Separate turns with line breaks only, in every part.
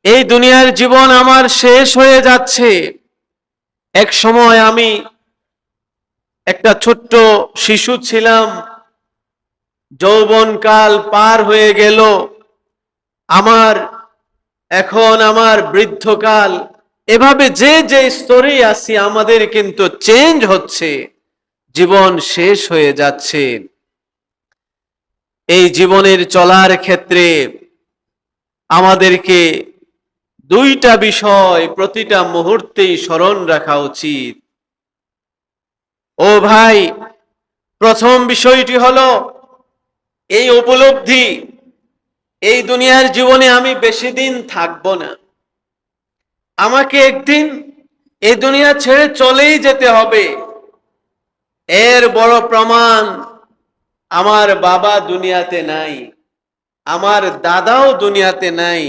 এই দুনিয়ার জীবন আমার শেষ হয়ে যাচ্ছে। এক সময় আমি একটা ছোট্ট শিশু ছিলাম, যৌবনকাল পার হয়ে গেল, এখন আমার বৃদ্ধকাল। এভাবে যে যে স্তরে আছি আমাদের কিন্তু চেঞ্জ হচ্ছে, জীবন শেষ হয়ে যাচ্ছে। এই জীবনের চলার ক্ষেত্রে আমাদেরকে দুইটা বিষয় প্রতিটা মুহূর্তেই স্মরণ রাখা উচিত। ও ভাই, প্রথম বিষয়টি হলো এই উপলব্ধি, এই দুনিয়ার জীবনে আমি বেশি দিন থাকবো না। আমাকে একদিন এই দুনিয়া ছেড়ে চলেই যেতে হবে। এর বড় প্রমাণ, আমার বাবা দুনিয়াতে নাই, আমার দাদাও দুনিয়াতে নাই,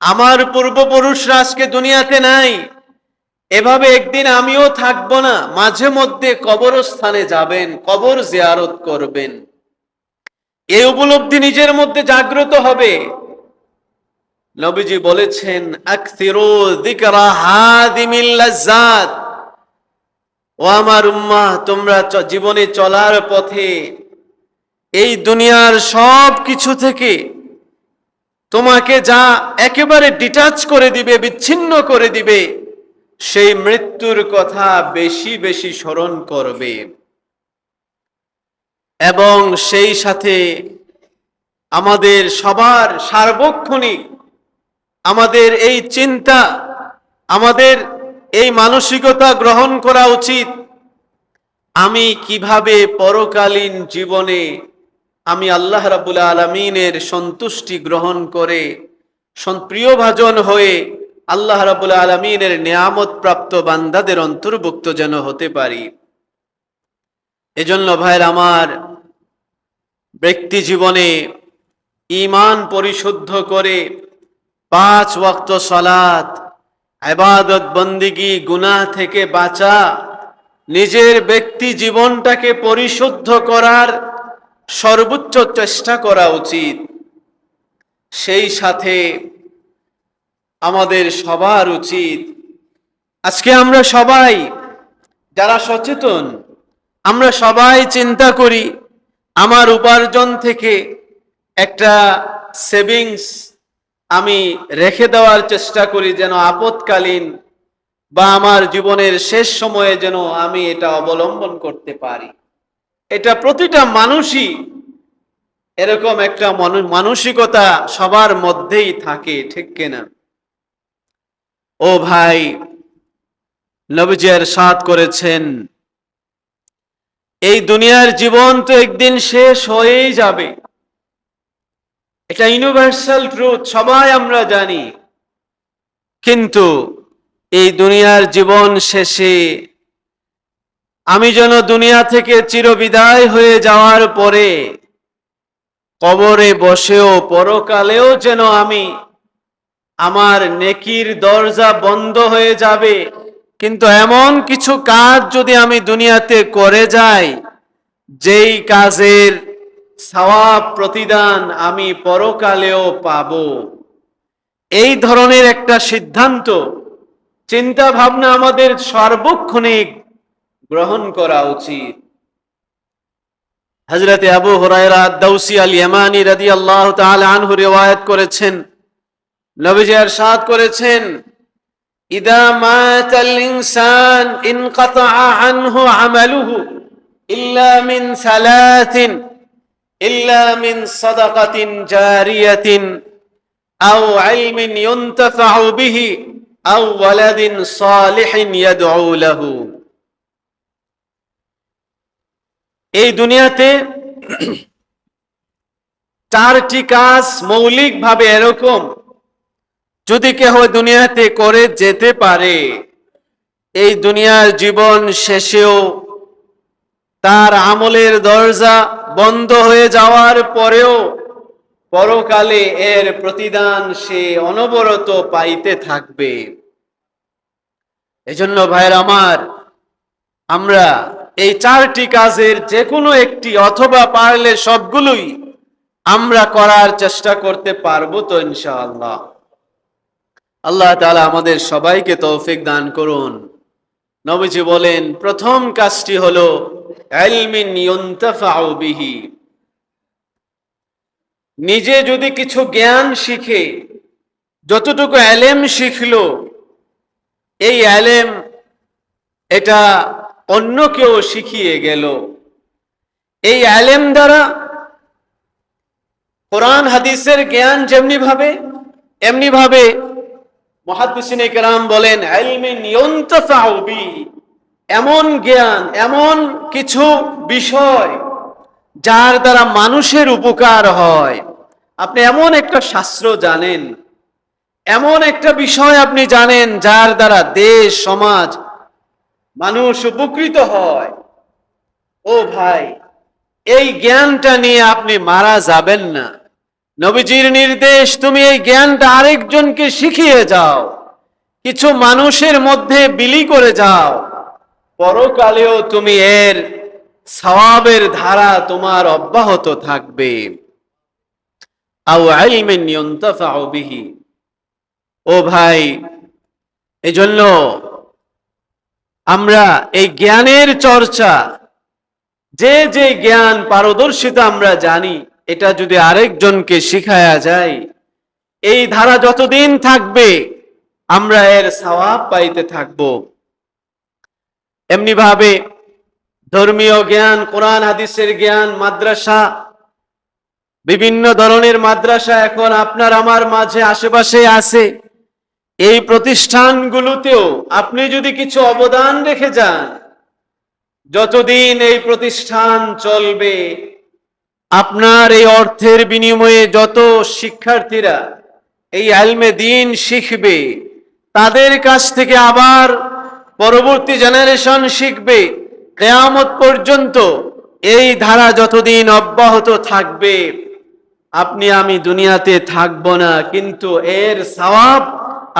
আমার পূর্বপুরুষরা আজকে দুনিয়াতে নাই। এভাবে একদিন আমিও থাকবো না। মাঝে মধ্যে কবরস্থানে যাবেন, কবর জিয়ারত করবেন। এই উপলব্ধি নিজের মধ্যে জাগ্রত হবে। নবীজি বলেছেন, আকসিরু যিকরা হাদিমিল লাজ্জাত। ও আমার উম্মাহ, তোমরা জীবনে চলার পথে এই দুনিয়ার সব কিছু থেকে তোমাকে যা একেবারে ডিটাচ করে দিবে, বিচ্ছিন্ন করে দিবে, সেই মৃত্যুর কথা বেশি বেশি স্মরণ করবে। এবং সেই সাথে আমাদের সবার সার্বক্ষণিক আমাদের এই চিন্তা, আমাদের এই মানসিকতা গ্রহণ করা উচিত, আমি কিভাবে পরকালীন জীবনে আমি আল্লাহ রাব্বুল আলামিনের সন্তুষ্টি গ্রহণ করে প্রিয়ভাজন হয়ে আল্লাহ রাব্বুল আলামিনের নিয়ামত প্রাপ্ত বান্দাদের অন্তর্ভুক্ত যেন হতে পারি। এজন্য ভাইয়ের আমার, ব্যক্তি জীবনে ঈমান পরিশুদ্ধ করে 5 ওয়াক্ত সালাত, ইবাদত বন্দিগি, গুনাহ থেকে বাঁচা, নিজের ব্যক্তি জীবনটাকে পরিশুদ্ধ করার সর্বোচ্চ চেষ্টা করা উচিত। সেই সাথে আমাদের সবার উচিত, আজকে আমরা সবাই যারা সচেতন, আমরা সবাই চিন্তা করি আমার উপার্জন থেকে একটা সেভিংস আমি রেখে দেওয়ার চেষ্টা করি, যেন আপদকালীন বা আমার জীবনের শেষ সময়ে যেন আমি এটা অবলম্বন করতে পারি। এটা প্রতিটা মানুষই এরকম একটা মানসিকতা সবার মধ্যেই থাকে, ঠিক কিনা? ও ভাই, নবীজি ইরশাদ করেছেন, এই দুনিয়ার জীবন তো একদিন শেষ হয়েই যাবে। এটা ইউনিভার্সাল ট্রুথ, সবাই আমরা জানি। কিন্তু এই দুনিয়ার জীবন শেষে আমি যেন দুনিয়া থেকে চিরবিদায় হয়ে যাওয়ার পরে কবরে বসেও পরকালেও যেন আমি, আমার নেকির দরজা বন্ধ হয়ে যাবে, কিন্তু এমন কিছু কাজ যদি আমি দুনিয়াতে করে যাই, যেই কাজের সওয়াব প্রতিদান আমি পরকালেও পাব, এই ধরনের একটা সিদ্ধান্ত, চিন্তা ভাবনা আমাদের সার্বক্ষণিক গ্রহণ করা উচিত। হযরত আবু হুরায়রা আদ-দাউসী আল-ইয়ামানী রাদিয়াল্লাহু তাআলা আনহু রিওয়ায়াত করেছেন, নবীজি ইরশাদ করেছেন, ইদা মাতাল ইনসান ইনকাতা আনহু আমালুহু ইল্লা মিন সালাতিন, ইল্লা মিন সাদাকাতিন জারিয়াতিন আও ইলমিন ইউনতাফাউ বিহি আও ওয়ালাদিন সালিহিন ইয়াদউ লাহু। এই দুনিয়াতে 4টি কাজ মৌলিকভাবে এরকম, যদি কেহ দুনিয়াতে করে যেতে পারে, এই দুনিয়ার জীবন শেষেও তার আমলের দরজা বন্ধ হয়ে যাওয়ার পরেও পরকালে এর প্রতিদান সে অনবরত পাইতে থাকবে। এজন্য ভাইয়ের আমার, আমরা এই 4টি কাজের যে কোনো একটি অথবা পারলে সবগুলোই আমরা করার চেষ্টা করতে পারবো তো ইনশাআল্লাহ? আল্লাহ তাআলা আমাদের সবাইকে তৌফিক দান করুন। নবীজি বলেন প্রথম কাজটি হলো ইলমিন ইউনতাফাউ বিহি। নিজে যদি কিছু জ্ঞান শিখে, যতটুকু ইলম শিখলো, এই ইলম এটা অন্য কেউ শিখিয়ে গেল। এই ইলম দ্বারা কোরআন হাদিসের জ্ঞান এমনি ভাবে মুহাদ্দিসিনে কেরাম বলেন ইলমিন ইউনতাফাউ বিহি, এমন জ্ঞান, এমন কিছু বিষয় যার দ্বারা মানুষের উপকার হয়। আপনি এমন একটা শাস্ত্র জানেন, এমন একটা বিষয় আপনি জানেন যার দ্বারা দেশ সমাজ মানুষ উপকৃত হয়। ও ভাই, এই জ্ঞানটা নিয়ে আপনি মারা যাবেন না। নবীজির নির্দেশ, তুমি এই জ্ঞানটা আরেকজনকে শিখিয়ে যাও, কিছু মানুষের মধ্যে বিলি করে যাও, পরকালেও তুমি এর সওয়াবের ধারা তোমার অব্যাহত থাকবে। আও ইলমিন ইউনতাফাউ বিহি। ও ভাই, এজন্য আমরা এই জ্ঞানের চর্চা, যে জ্ঞান পারদর্শিতা আমরা জানি, এটা যদি আরেকজনকে শিখায়া যায়, এই ধারা যতদিন থাকবে আমরা এর সওয়াব পাইতে থাকব। এমনি ভাবে ধর্মীয় জ্ঞান, কোরআন হাদিসের জ্ঞান, মাদ্রাসা, বিভিন্ন ধরনের মাদ্রাসা এখন আপনার আমার মাঝে আশেপাশে আছে। এই প্রতিষ্ঠানগুলোতেও আপনি যদি কিছু অবদান রেখে যান, যতদিন এই প্রতিষ্ঠান চলবে, আপনার এই অর্থের বিনিময়ে যত শিক্ষার্থীরা এই ইলমে দ্বীন শিখবে, তাদের কাছ থেকে আবার পরবর্তী জেনারেশন শিখবে, কিয়ামত পর্যন্ত এই ধারা যতদিন অব্যাহত থাকবে, আপনি আমি দুনিয়াতে থাকবো না, কিন্তু এর সওয়াব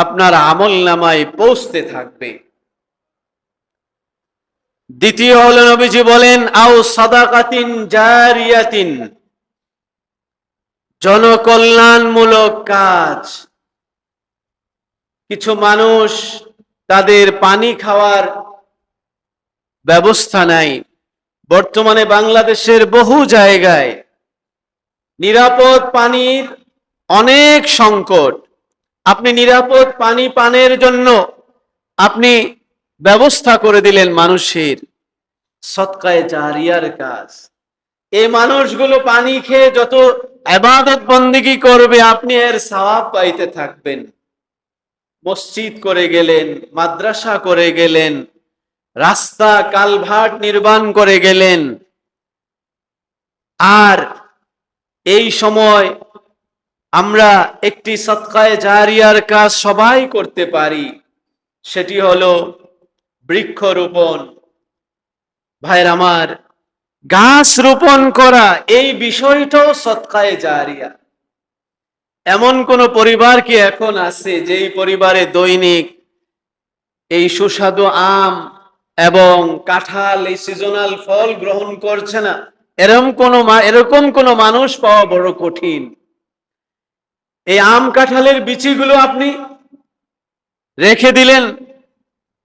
আপনার আমলনামায় পৌঁছতে থাকবে। দ্বিতীয় হলো, নবীজি বলেন আও সাদাকাতিন জারিয়াতিন, জনকল্যাণমূলক কাজ। কিছু মানুষ তাদের পানি খাওয়ার ব্যবস্থা নাই। বর্তমানে বাংলাদেশের বহু জায়গায় নিরাপদ পানির অনেক সংকট। আপনি নিরাপদ পানি পানের জন্য আপনি ব্যবস্থা করে দিলেন মানুষের, সদকায়ে জারিয়ার কাজ। এই মানুষগুলো পানি খেয়ে যত ইবাদত বন্দেগী করবে, আপনি এর সওয়াব পাইতে থাকবেন। মসজিদ করে গেলেন, মাদ্রাসা করে গেলেন, রাস্তা কালভার্ট নির্মাণ করে গেলেন। আর এই সময় আমরা একটি সদকায়ে জারিয়ার কাজ সবাই করতে পারি, সেটি হলো বৃক্ষরোপণ। ভাইয়ের আমার, গাছ রোপণ করা এই বিষয়টাও সদকায়ে জারিয়া। এমন কোন পরিবার কি এখন আছে যেই পরিবারে দৈনিক এই সুস্বাদু আম এবং কাঁঠাল, এই সিজনাল ফল গ্রহণ করছে না? এরকম কোন মানুষ পাওয়া বড় কঠিন। এই আম কাঁঠালের বিচিগুলো আপনি রেখে দিলেন,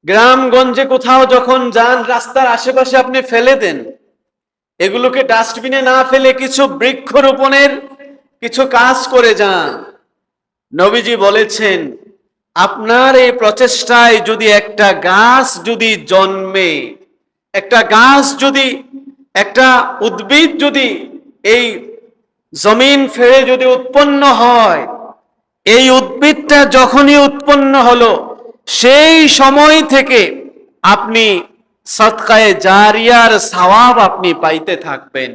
গ্রামগঞ্জে কোথাও যখন যান, রাস্তার আশেপাশে আপনি ফেলে দেন। এগুলোকে ডাস্টবিনে না ফেলে কিছু বৃক্ষরোপণের কিছু কাজ করে যান। নবীজি বলেছেন, আপনার এই প্রচেষ্টায় যদি একটা গাছ যদি জন্মে, একটা গাছ যদি, একটা উদ্ভিদ যদি এই জমিন ফেড়ে যদি উৎপন্ন হয়, এই উদ্ভিদটা যখনই উৎপন্ন হলো, সেই সময় থেকে আপনি সদকায়ে জারিয়ার সওয়াব আপনি পাইতে থাকবেন।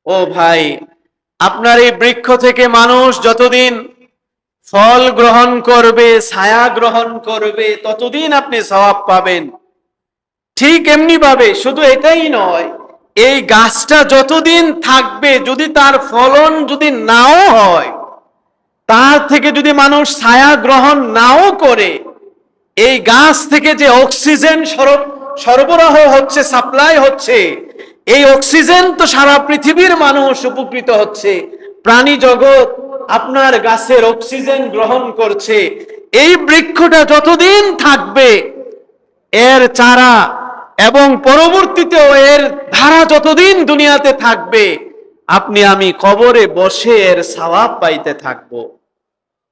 ও ভাই, আপনার এই বৃক্ষ থেকে মানুষ যতদিন ফল গ্রহণ করবে, ছায়া গ্রহণ করবে, ততদিন আপনি সওয়াব পাবেন। ঠিক এমনি ভাবে, শুধু এটাই নয়, এই গাছটা যতদিন থাকবে, যদি তার ফলন যদি নাও হয়, তার থেকে যদি মানুষ ছায়া গ্রহণ নাও করে, এই গাছ থেকে যে অক্সিজেন সরবরাহ হচ্ছে, সাপ্লাই হচ্ছে, এই অক্সিজেন তো সারা পৃথিবীর মানুষ উপকৃত হচ্ছে, প্রাণী জগৎ আপনার গাছের অক্সিজেন গ্রহণ করছে, এই বৃক্ষটা যতদিন থাকবে, এর চারা এবং পরবর্তীতেও এর ধারা যতদিন দুনিয়াতে থাকবে, আপনি আমি কবরে বসে এর সওয়াব পাইতে থাকবো।